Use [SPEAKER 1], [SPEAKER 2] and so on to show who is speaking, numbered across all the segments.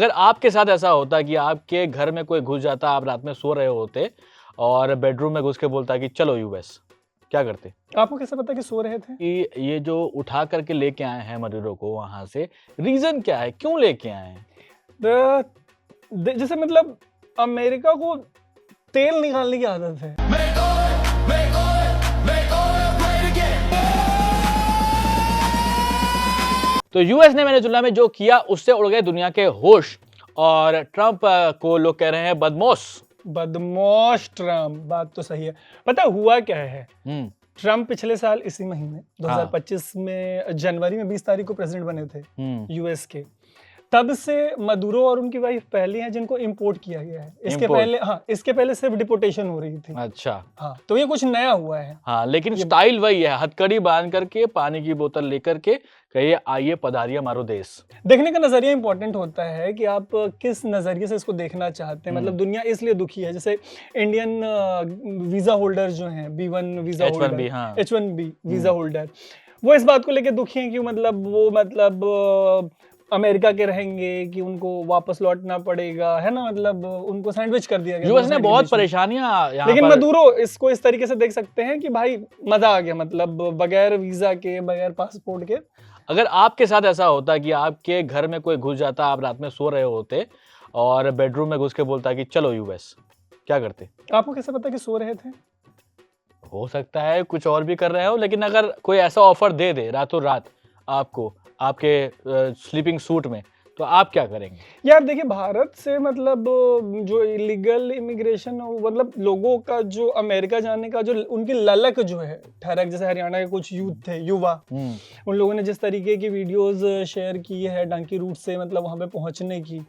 [SPEAKER 1] अगर आपके साथ ऐसा होता कि आपके घर में कोई घुस जाता, आप रात में सो रहे होते और बेडरूम में घुस के बोलता कि चलो यूएस, क्या करते?
[SPEAKER 2] आपको कैसे पता कि सो रहे थे?
[SPEAKER 1] कि ये जो उठा करके लेके आए हैं मरीजों को वहां से, रीजन क्या है, क्यों लेके आए हैं?
[SPEAKER 2] जैसे मतलब अमेरिका को तेल निकालने की आदत है।
[SPEAKER 1] तो यूएस ने वेनेजुएला में जो किया उससे उड़ गए दुनिया के होश और ट्रंप को लोग कह रहे हैं
[SPEAKER 2] बदमाश ट्रम्प। बात तो सही है। पता हुआ क्या है, ट्रम्प पिछले साल इसी महीने 2025 में जनवरी में 20 तारीख को प्रेसिडेंट बने थे यूएस के। तब से मदुरो और उनकी वाइफ पहली हैं जिनको इंपोर्ट किया गया है। इसके पहले सिर्फ डिपोटेशन हो रही थी।
[SPEAKER 1] अच्छा,
[SPEAKER 2] हाँ, तो ये कुछ नया हुआ है।
[SPEAKER 1] हाँ, लेकिन स्टाइल वही है, हथकड़ी बांध करके पानी की बोतल लेकर के कहिए आइए पधारिए हमारो देश।
[SPEAKER 2] देखने का नजरिया इंपॉर्टेंट होता है कि आप किस नजरिए से इसको देखना चाहते हैं। मतलब दुनिया इसलिए दुखी है, जैसे इंडियन वीजा होल्डर जो हैं, B1 visa holder, H1B visa holder, वो इस बात को लेकर दुखी हैं कि वो अमेरिका के रहेंगे कि उनको वापस लौटना पड़ेगा, है ना। मतलब उनको सैंडविच कर दिया गया।
[SPEAKER 1] यूएस ने बहुत परेशानियां,
[SPEAKER 2] लेकिन मदुरो इसको इस तरीके से देख सकते हैं कि भाई मजा आ गया, मतलब बगैर वीजा के, बगैर पासपोर्ट के।
[SPEAKER 1] अगर आपके साथ ऐसा होता कि आपके घर में कोई घुस जाता, आप रात में सो रहे होते और बेडरूम में घुस के बोलता कि चलो यूएस, क्या करते?
[SPEAKER 2] आपको कैसे पता कि सो रहे थे?
[SPEAKER 1] हो सकता है कुछ और भी कर रहे हो, लेकिन अगर कोई ऐसा ऑफर दे दे रातों रात आपको आपके स्लीपिंग सूट में, तो आप क्या करेंगे?
[SPEAKER 2] यार देखिए, भारत से मतलब जो इलीगल इमिग्रेशन, मतलब लोगों का जो अमेरिका जाने का जो उनकी ललक जो है ठहरक, जैसे हरियाणा के कुछ यूथ थे, युवा, उन लोगों ने जिस तरीके की वीडियोस शेयर की है डंकी रूट से, मतलब वहां पे पहुंचने की,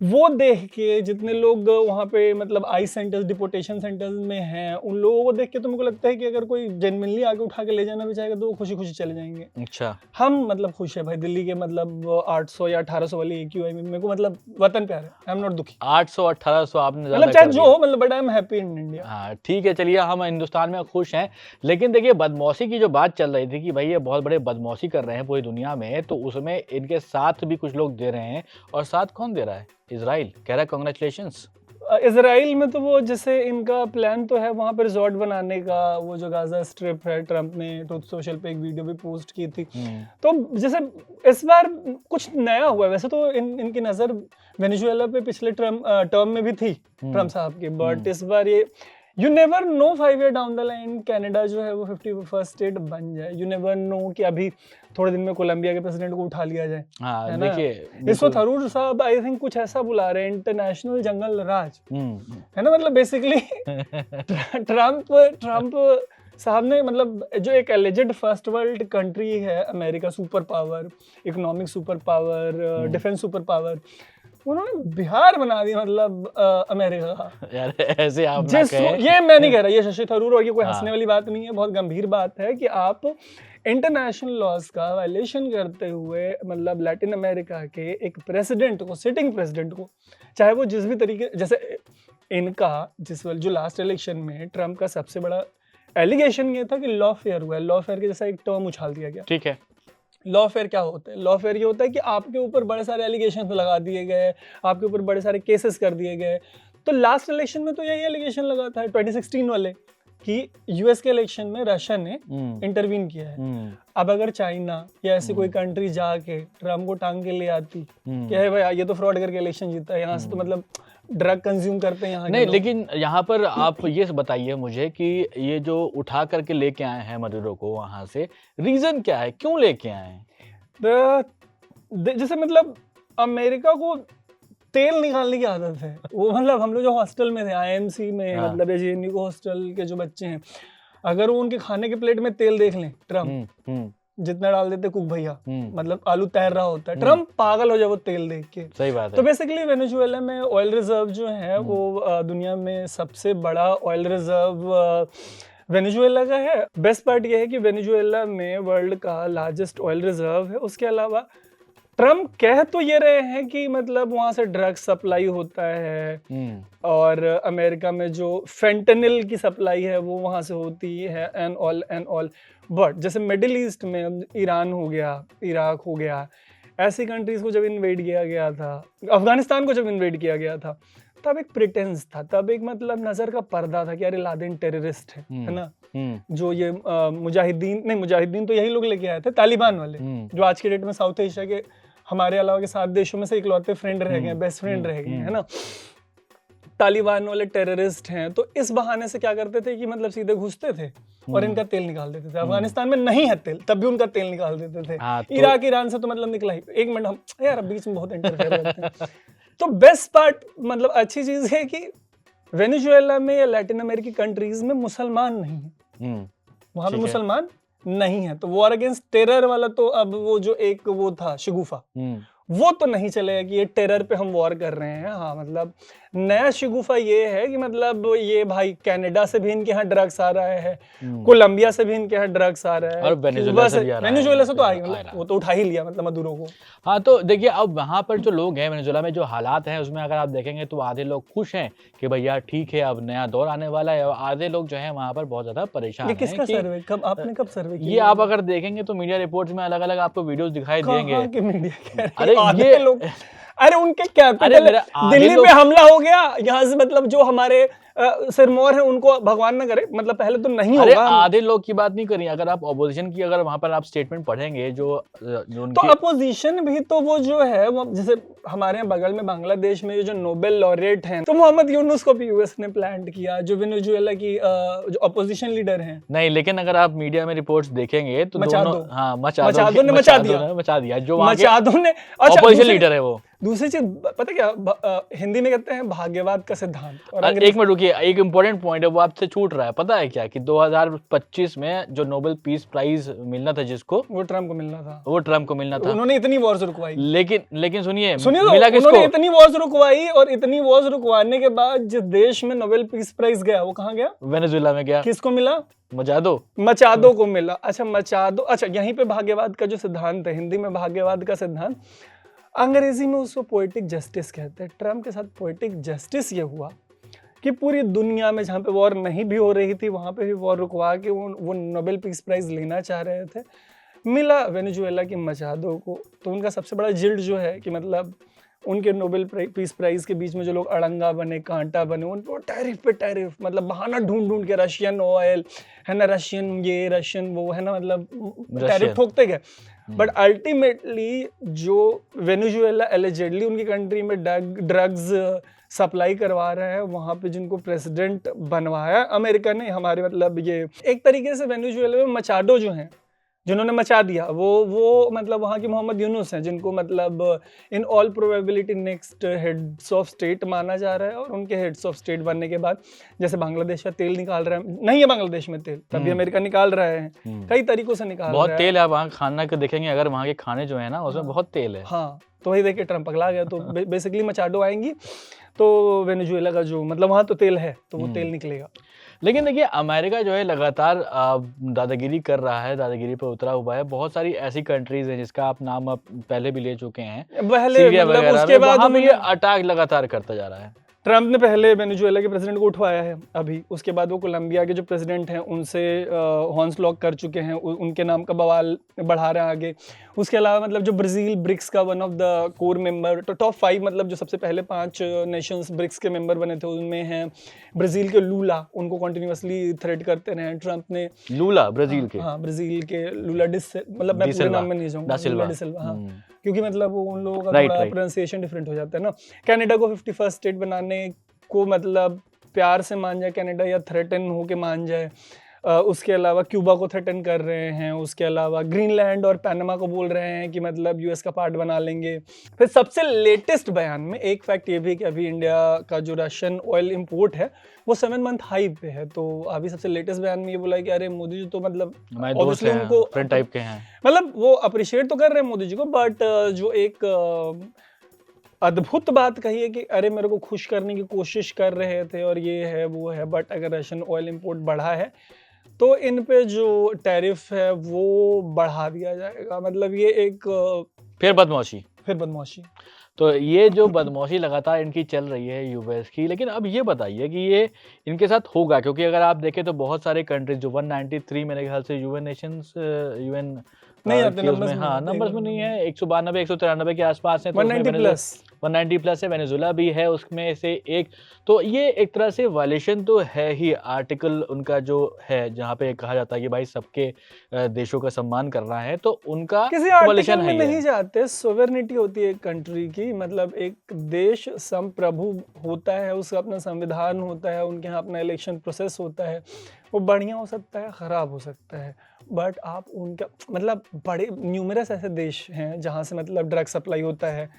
[SPEAKER 2] वो देख के जितने लोग वहाँ पे मतलब आई सेंटर्स, डिपोटेशन सेंटर्स में हैं, उन लोगों को देख के तो मुझे लगता है कि अगर कोई जेन्युइनली आगे उठा के ले जाना भी चाहेगा तो वो खुशी खुशी चले जाएंगे।
[SPEAKER 1] अच्छा,
[SPEAKER 2] हम मतलब खुश है भाई, दिल्ली के मतलब 800 या 1800 वाली AQI में मेरे को मतलब वतन प्यार है, आई एम नॉट दुखी।
[SPEAKER 1] 800 1800 आपने
[SPEAKER 2] मतलब चाहे जो हो, मतलब but I am happy in India.
[SPEAKER 1] हाँ ठीक है, चलिए हम हिंदुस्तान में खुश हैं। लेकिन देखिए, बदमौसी की जो बात चल रही थी कि भाई ये बहुत बड़े बदमौसी कर रहे हैं पूरी दुनिया में, तो उसमें इनके साथ भी कुछ लोग दे रहे हैं। और साथ कौन दे रहा है? इजराइल कह रहा है कांग्रेचुलेशंस।
[SPEAKER 2] इजराइल में तो वो जैसे इनका प्लान तो है वहाँ पे रिजॉर्ट बनाने का, वो जो गाजा स्ट्रिप है, ट्रम्प ने ट्रुथ सोशल पे एक वीडियो भी पोस्ट की थी। तो जैसे इस बार कुछ नया हुआ है। वैसे तो इनकी नज़र वेनेजुएला पे पिछले टर्म में भी थी ट्रम्प साहब की, बट इस बार ये you never know 5 year down the line Canada जो है वो 51st स्टेट बन जाए। यू नेवर नो कि अभी थोड़े दिन में कोलंबिया के प्रेसिडेंट को उठा लिया जाए।
[SPEAKER 1] हाँ, देखिए
[SPEAKER 2] इसको थरूर साहब आई थिंक कुछ ऐसा बुला रहे हैं, इंटरनेशनल जंगल राज, है ना। मतलब बेसिकली ट्रम्प साहब ने मतलब जो एक एलिजेड फर्स्ट वर्ल्ड कंट्री है America, super power, economic super power, defence super power, उन्होंने बिहार बना दिया मतलब अमेरिका का।
[SPEAKER 1] यार ऐसे आप ना कहें।
[SPEAKER 2] ये मैं नहीं कह रहा, ये शशि थरूर और ये कोई हंसने वाली बात नहीं है, बहुत गंभीर बात है कि आप इंटरनेशनल लॉज का वायलेशन करते हुए मतलब लैटिन अमेरिका के एक प्रेसिडेंट को, सिटिंग प्रेसिडेंट को, चाहे वो जिस भी तरीके, जैसे इनका जो लास्ट इलेक्शन में ट्रम्प का सबसे बड़ा एलिगेशन ये था कि लॉफेयर हुआ है। लॉफेयर के जैसा एक टर्म उछाल दिया गया।
[SPEAKER 1] ठीक है,
[SPEAKER 2] लॉफेयर क्या होता है? लॉफेयर ये होता है कि आपके ऊपर बड़े सारे एलिगेशन लगा दिए गए, आपके ऊपर बड़े सारे केसेस कर दिए गए। तो लास्ट इलेक्शन में तो यही एलिगेशन लगा था 2016 वाले कि यूएस के इलेक्शन में रशिया ने इंटरवीन किया है। अब अगर चाइना या ऐसी कोई कंट्री जाके ट्रम्प को टांग के ले आती कि है भाई ये तो फ्रॉड करके इलेक्शन जीता है, यहाँ से तो मतलब ड्रग कंज्यूम करते हैं यहाँ
[SPEAKER 1] नहीं, लेकिन यहाँ पर आप ये बताइए मुझे कि ये जो उठा करके लेके आए हैं मरीजों को वहां से, रीजन क्या है, क्यों लेके आए हैं?
[SPEAKER 2] जैसे मतलब अमेरिका को तेल निकालने की आदत है। वो मतलब हम लोग जो हॉस्टल में थे IMC में, मतलब JNU हॉस्टल के जो बच्चे हैं, अगर वो उनके खाने के प्लेट में तेल देख लें, ट्रम्प जितना डाल देते कुक भैया, मतलब आलू तैर रहा होता है, ट्रम्प पागल हो जाए वो तेल देख के।
[SPEAKER 1] सही बात है।
[SPEAKER 2] तो बेसिकली वेनेजुएला में ऑयल रिजर्व जो है वो दुनिया में सबसे बड़ा ऑयल रिजर्व वेनेजुएला का है। बेस्ट पार्ट ये है कि वेनेजुएला में वर्ल्ड का लार्जेस्ट ऑयल रिजर्व है। उसके अलावा ट्रम्प कह तो ये रहे हैं कि मतलब वहां से ड्रग्स सप्लाई होता है और अमेरिका में जो फेंटेनिल की सप्लाई है वो वहां से होती है एंड ऑल, बट जैसे मिडिल ईस्ट में ईरान हो गया, इराक हो गया, ऐसी कंट्रीज को जब इन्वेड किया गया था, अफगानिस्तान को जब इन्वेड किया गया था, तब एक प्रिटेंस था, तब एक मतलब नजर का पर्दा था कि अरे लादेन टेररिस्ट है ना। जो ये मुजाहिदीन तो यही लोग लेके आए थे, तालिबान वाले, जो आज के डेट में साउथ एशिया के हमारे अलावा के 7 देशों में से इकलौते फ्रेंड रह गए, बेस्ट फ्रेंड रह गए, है ना। तालिबान वाले टेररिस्ट हैं, तो इस बहाने से क्या करते थे कि मतलब सीधे घुसते थे और इनका तेल निकाल देते थे। अफगानिस्तान में नहीं है तेल, तब भी उनका तेल निकाल देते थे। इराक ईरान से तो मतलब निकला ही। एक मिनट, हम यार बीच में बहुत इंटरफेयर करते हैं। तो बेस्ट पार्ट मतलब अच्छी चीज है कि वेनेजुएला में या लैटिन अमेरिकी कंट्रीज में मुसलमान नहीं है, वहां पे मुसलमान नहीं है, तो वॉर अगेंस्ट टेरर वाला तो अब वो जो एक वो था शिगुफा, वो तो नहीं चलेगा कि ये टेरर पे हम वॉर कर रहे हैं। हाँ मतलब नया शिगुफा ये है कि मतलब ये भाई कनाडा से भी इनके यहाँ ड्रग्स आ रहा है, कोलंबिया से भी इनके यहाँ ड्रग्स आ रहा है,
[SPEAKER 1] और वेनेजुएला से
[SPEAKER 2] तो आई, मतलब वो तो उठा ही लिया मतलब मदुरो को।
[SPEAKER 1] हाँ तो देखिए अब वहाँ पर जो लोग हैं, वेनेजुएला में जो हालात हैं उसमें अगर आप देखेंगे तो आधे लोग खुश हैं कि भैया ठीक है अब नया दौर आने वाला है, और आधे लोग जो है वहाँ पर बहुत ज्यादा परेशान हैं।
[SPEAKER 2] किसका सर्वे, कब आपने कब सर्वे किया?
[SPEAKER 1] ये आप अगर देखेंगे तो मीडिया रिपोर्ट्स में अलग अलग आपको वीडियोस दिखाई देंगे।
[SPEAKER 2] अरे लोग, अरे उनके कैपिटल दिल्ली पे हमला हो गया, यहाँ से मतलब जो हमारे सिरमौर है उनको भगवान न करे, मतलब पहले तो नहीं होगा।
[SPEAKER 1] आधे लोग की बात नहीं करी, अगर आप ऑपोजिशन की अगर वहां पर आप स्टेटमेंट पढ़ेंगे जो
[SPEAKER 2] तो अपोजिशन भी तो वो जो है वो जैसे हमारे यहाँ बगल में बांग्लादेश में जो नोबेल लॉरेट हैं, तो मोहम्मद यूनुस को भी यूएस ने प्लांट किया, जो वेनेजुएला की जो अपोजिशन लीडर हैं।
[SPEAKER 1] नहीं, लेकिन अगर आप मीडिया में रिपोर्ट्स देखेंगे तो
[SPEAKER 2] मचादो ने मचा
[SPEAKER 1] दिया जो
[SPEAKER 2] मचादो ने
[SPEAKER 1] अपोजिशन लीडर है वो।
[SPEAKER 2] दूसरी चीज पता क्या हिंदी में कहते हैं भाग्यवाद का सिद्धांत। और
[SPEAKER 1] एक मिनट रुकिए, एक इंपॉर्टेंट पॉइंट है वो आपसे छूट रहा है, पता है क्या कि 2025 में जो नोबेल पीस प्राइज मिलना था जिसको,
[SPEAKER 2] वो ट्रम्प को मिलना था,
[SPEAKER 1] वो ट्रम्प को मिलना था।
[SPEAKER 2] उन्होंने इतनी वॉर्स रुकवाई,
[SPEAKER 1] लेकिन सुनिए
[SPEAKER 2] मिला किसको? उन्होंने इतनी वॉर्स रुकवाई, और इतनी वॉर्स रुकवाने के बाद जिस देश में नोबेल पीस प्राइज गया वो कहाँ गया?
[SPEAKER 1] वेनेजुएला में गया।
[SPEAKER 2] किसको मिला?
[SPEAKER 1] मचादो
[SPEAKER 2] को मिला। अच्छा मचादो, अच्छा यहीं पे भाग्यवाद का जो सिद्धांत है, हिंदी में भाग्यवाद का सिद्धांत, अंग्रेजी में उसको पोएटिक जस्टिस कहते हैं। ट्रम्प के साथ पोएटिक जस्टिस ये हुआ कि पूरी दुनिया में जहाँ पे वॉर नहीं भी हो रही थी वहाँ पे भी वॉर रुकवा के वो नोबेल पीस प्राइज लेना चाह रहे थे, मिला वेनेजुएला की मचादो को। तो उनका सबसे बड़ा जिल्ड जो है कि मतलब उनके नोबेल पीस प्राइज के बीच में जो लोग अड़ंगा बने, कांटा बने, उनको टैरिफ पे टैरिफ, मतलब बहाना ढूंढ के रशियन ऑयल है ना, रशियन ये रशियन वो है ना, मतलब टैरिफ ठोकते गए। बट अल्टीमेटली जो वेनेजुएला एलिजेडली उनकी कंट्री में ड्रग्स सप्लाई करवा रहा है, वहाँ पे जिनको प्रेसिडेंट बनवाया अमेरिका ने, हमारे मतलब ये एक तरीके से वेनेजुएला में मचाडो जो हैं, जिन्होंने मचा दिया, वो मतलब वहाँ के मोहम्मद यूनुस हैं, जिनको मतलब in all probability next heads of state माना जा रहा है। और उनके हेड्स ऑफ स्टेट बनने के बाद जैसे बांग्लादेश का तेल निकाल रहा है, नहीं है बांग्लादेश में तेल, तभी अमेरिका निकाल रहा है, कई तरीकों से निकाल रहा है।
[SPEAKER 1] बहुत तेल है, वहाँ खाना को देखेंगे अगर वहाँ के खाने जो है ना उसमें बहुत तेल है।
[SPEAKER 2] हाँ तो वही देखिए ट्रम्प पगला गया। तो बेसिकली मचाडो आएंगी तो वेनेजुएला का जो मतलब वहाँ तो तेल है तो वो तेल निकलेगा।
[SPEAKER 1] लेकिन देखिए अमेरिका जो है लगातार दादागिरी कर रहा है, दादागिरी पर उतरा हुआ है। बहुत सारी ऐसी कंट्रीज हैं जिसका आप नाम पहले भी ले चुके हैं, सीरिया वगैरह, उसके बाद ये अटैक लगातार करता जा रहा है।
[SPEAKER 2] ट्रम्प ने पहले वेनेजुएला के प्रेसिडेंट को उठवाया है अभी, उसके बाद वो कोलंबिया के जो प्रेसिडेंट हैं उनसे हॉर्न्स लॉक कर चुके हैं, उनके नाम का बवाल बढ़ा रहे हैं आगे। उसके अलावा मतलब जो ब्राज़ील ब्रिक्स का one of the core member, तो टॉप 5 मतलब जो सबसे पहले 5 नेशंस ब्रिक्स के मेंबर बने थे उनमें हैं ब्राज़ील के लूला, उनको कंटिन्यूअसली थ्रेट करते रहे ट्रम्प ने।
[SPEAKER 1] लूला ब्राज़ील के?
[SPEAKER 2] हाँ ब्राज़ील के लूला मतलब मैं पूरे नाम में नहीं जाऊँगा, लूला डी सिल्वा, हाँ क्योंकि मतलब वो उन लोगों का थोड़ा प्रोनाउंसिएशन डिफरेंट हो जाता है ना। कनाडा को 51st स्टेट बनाने को मतलब प्यार से मान जाए कनाडा, या थ्रेटन हो के मान जाए। उसके अलावा क्यूबा को थ्रेटन कर रहे हैं, उसके अलावा ग्रीनलैंड और पैनामा को बोल रहे हैं कि मतलब यूएस का पार्ट बना लेंगे। फिर सबसे लेटेस्ट बयान में एक फैक्ट ये भी कि अभी इंडिया का जो रशियन ऑयल इंपोर्ट है वो 7 मंथ हाई पे है। तो अभी सबसे लेटेस्ट बयान में ये बोला कि अरे मोदी जी तो मतलब ऑब्वियसली उनको
[SPEAKER 1] फ्रेंड टाइप के हैं,
[SPEAKER 2] मतलब वो अप्रिशिएट तो कर रहे हैं मोदी जी को, बट जो एक अद्भुत बात कही है कि अरे मेरे को खुश करने की कोशिश कर रहे थे और ये है वो है, बट अगर रशियन ऑयल इंपोर्ट बढ़ा है तो इन पे जो टैरिफ है वो बढ़ा दिया जाएगा। मतलब ये एक
[SPEAKER 1] फिर बदमाशी। तो ये जो बदमाशी लगातार इनकी चल रही है यूएस की, लेकिन अब ये बताइए कि ये इनके साथ होगा, क्योंकि अगर आप देखें तो बहुत सारे कंट्रीज जो 193 मेरे ख्याल से यूएन
[SPEAKER 2] नहीं आते
[SPEAKER 1] कि
[SPEAKER 2] नंबर्स
[SPEAKER 1] उसमें,
[SPEAKER 2] में,
[SPEAKER 1] हाँ
[SPEAKER 2] नहीं
[SPEAKER 1] नंबर्स में नहीं है, 192 193 के आसपास है, तो उसमें
[SPEAKER 2] 190 प्लस
[SPEAKER 1] 190 प्लस है, वेनेजुला भी है उसमें से एक। तो ये एक तरह से वायलेशन तो है ही, आर्टिकल उनका जो है जहाँ पे कहा जाता है कि भाई सबके देशों का सम्मान करना है, तो उनका
[SPEAKER 2] किसी आर्टिकल
[SPEAKER 1] वायलेशन
[SPEAKER 2] में
[SPEAKER 1] है
[SPEAKER 2] नहीं
[SPEAKER 1] ये।
[SPEAKER 2] जाते। सोवेरेनिटी होती है एक कंट्री की, मतलब एक देश संप्रभु होता है, उसका अपना संविधान होता है, उनके यहाँ अपना इलेक्शन प्रोसेस होता है। वो बढ़िया हो सकता है, खराब हो सकता है, बट आप उनका मतलब बड़े न्यूमरस ऐसे देश हैं जहाँ से मतलब ड्रग सप्लाई होता है।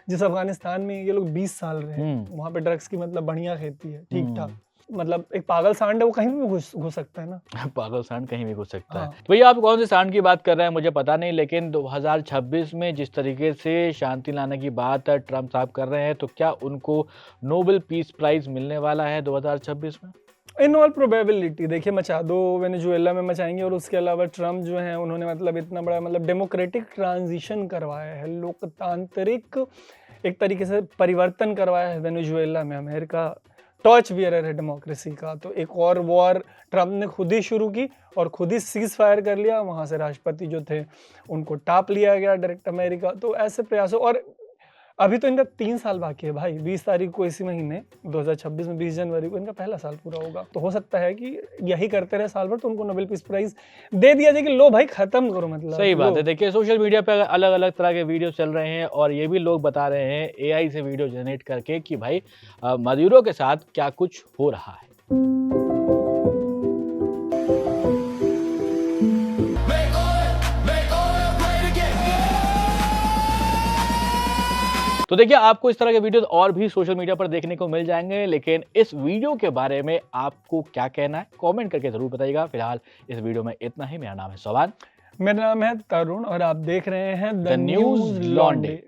[SPEAKER 2] जिस अफगानिस्तान में ये लोग 20 साल रहे, वहाँ पे ड्रग्स की मतलब बढ़िया खेती है, ठीक ठाक। मतलब एक पागल सांड है, वो कहीं भी घुस सकता है ना।
[SPEAKER 1] पागल सांड कहीं भी घुस सकता है।
[SPEAKER 2] हाँ।
[SPEAKER 1] तो भैया आप कौन से सांड की बात कर रहे हैं मुझे पता नहीं, लेकिन 2026 में जिस तरीके से शांति लाने की बात ट्रम्प साहब कर रहे हैं, तो क्या उनको नोबेल पीस प्राइज मिलने वाला है 2026 में?
[SPEAKER 2] इन ऑल प्रोबेबिलिटी देखिए, मचा दो वेनेजुएला में मचाएंगे, और उसके अलावा ट्रम्प जो है उन्होंने मतलब इतना बड़ा मतलब डेमोक्रेटिक ट्रांजिशन करवाया है, लोकतांत्रिक एक तरीके से परिवर्तन करवाया है वेनेजुएला में। अमेरिका टॉर्च बियरर है डेमोक्रेसी का, तो एक और वॉर ट्रम्प ने खुद ही शुरू की और खुद ही सीज फायर कर लिया। वहाँ से राष्ट्रपति जो थे उनको टाप लिया गया डायरेक्ट अमेरिका। तो ऐसे प्रयासों, और अभी तो इनका 3 साल बाकी है भाई। 20 तारीख को इसी महीने 2026 में 20 जनवरी को इनका पहला साल पूरा होगा। तो हो सकता है कि यही करते रहे साल भर, तो उनको नोबेल पीस प्राइज दे दिया जाए कि लो भाई खत्म करो। मतलब
[SPEAKER 1] सही बात है। देखिए सोशल मीडिया पे अलग अलग तरह के वीडियो चल रहे हैं, और ये भी लोग बता रहे हैं एआई से वीडियो जनरेट करके कि भाई मदुरो के साथ क्या कुछ हो रहा है। तो देखिए आपको इस तरह के वीडियो और भी सोशल मीडिया पर देखने को मिल जाएंगे, लेकिन इस वीडियो के बारे में आपको क्या कहना है कमेंट करके जरूर बताइएगा। फिलहाल इस वीडियो में इतना ही। मेरा नाम है सोबान,
[SPEAKER 2] मेरा नाम है तरुण, और आप देख रहे हैं
[SPEAKER 1] द न्यूज़ लॉन्डे।